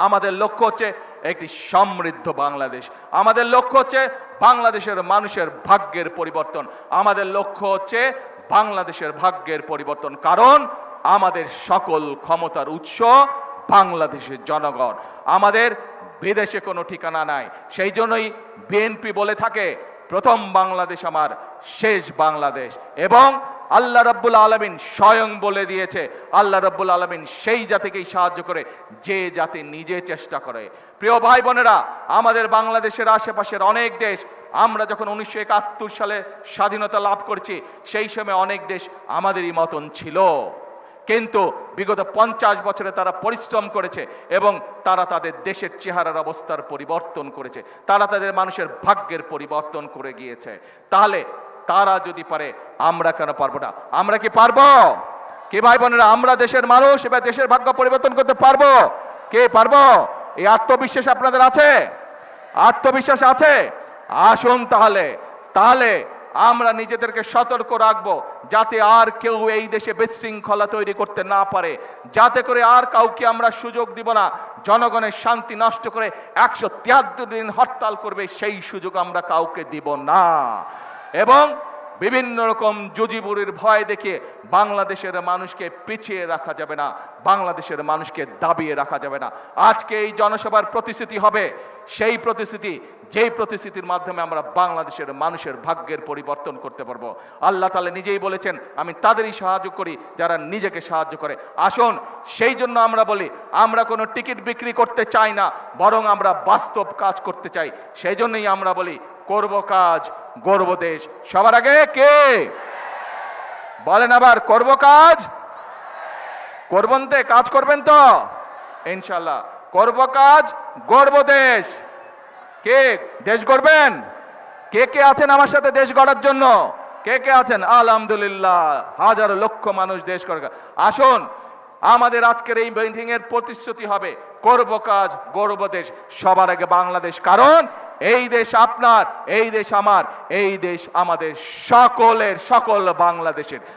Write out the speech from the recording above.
আমাদের লক্ষ্য হচ্ছে একটি সমৃদ্ধ বাংলাদেশ। আমাদের লক্ষ্য হচ্ছে বাংলাদেশের মানুষের ভাগ্যের পরিবর্তন। আমাদের লক্ষ্য হচ্ছে বাংলাদেশের ভাগ্যের পরিবর্তন, কারণ আমাদের সকল ক্ষমতার উৎস বাংলাদেশের জনগণ। আমাদের বিদেশে কোনো ঠিকানা নাই। সেই জন্যই বিএনপি বলে থাকে, প্রথম বাংলাদেশ আমার, শেষ বাংলাদেশ। এবং আল্লাহ রাব্বুল আলামিন স্বয়ং বলে দিয়েছে, আল্লাহ রাব্বুল আলামিন সেই জাতিকেই সাহায্য করে যে জাতি নিজে চেষ্টা করে। প্রিয় ভাই বোনেরা, আমাদের বাংলাদেশের আশেপাশের অনেক দেশ, আমরা যখন 1971 সালে স্বাধীনতা লাভ করেছি, সেই সময় অনেক দেশ আমাদেরই মতন ছিল, কিন্তু বিগত 50 বছরে তারা পরিশ্রম করেছে এবং তারা তাদের দেশের চেহারার অবস্থার পরিবর্তন করেছে, তারা তাদের মানুষের ভাগ্যের পরিবর্তন করে গিয়েছে। তাহলে তারা যদি পারে, আমরা কেন পারবো না? আমরা কি পারবো? কে ভাই বোনেরা, আমরা দেশের মানুষ, এবার দেশের ভাগ্য পরিবর্তন করতে পারবো? কে পারবো? এই আত্মবিশ্বাস আপনাদের আছে? আত্মবিশ্বাস আছে? আসুন তাহলে আমরা নিজেদেরকে সতর্ক রাখবো, যাতে আর কেউ এই দেশে বিশৃঙ্খলা তৈরি করতে না পারে, যাতে করে আর কাউকে আমরা সুযোগ দিব না জনগণের শান্তি নষ্ট করে 173 দিন হরতাল করবে, সেই সুযোগ আমরা কাউকে দিব না। এবং বিভিন্ন রকম জুজিবুরির ভয় দেখিয়ে বাংলাদেশের মানুষকে পিছিয়ে রাখা যাবে না, বাংলাদেশের মানুষকে দাবিয়ে রাখা যাবে না। আজকে এই জনসভার প্রতিশ্রুতি হবে সেই প্রতিশ্রুতি, যেই প্রতিশ্রুতির মাধ্যমে আমরা বাংলাদেশের মানুষের ভাগ্যের পরিবর্তন করতে পারবো। আল্লাহ তাআলা নিজেই বলেছেন, আমি তাদেরই সাহায্য করি যারা নিজেকে সাহায্য করে। আসুন, সেই জন্য আমরা বলি, আমরা কোনো টিকিট বিক্রি করতে চাই না, বরং আমরা বাস্তব কাজ করতে চাই। সেই জন্যই আমরা বলি, করব কাজ, গড়ব দেশ। সবার আগে কে বলেন আবার, করব কাজ, করবেন তো? কাজ করবেন তো ইনশাআল্লাহ? করব কাজ, গড়ব দেশ। কে দেশ গড়বেন? কে কে আছেন আমার সাথে দেশ গড়ার জন্য? কে কে আছেন? আলহামদুলিল্লাহ, হাজার লক্ষ মানুষ দেশ গড়া। আসুন, আমাদের আজকের এই মিটিং এর প্রতিশ্রুতি হবে, করব কাজ, গড়ব দেশ। সবার আগে বাংলাদেশ, কারণ এই দেশ আপনার, এই দেশ আমার, এই দেশ আমাদের সকলের, সকল বাংলাদেশের।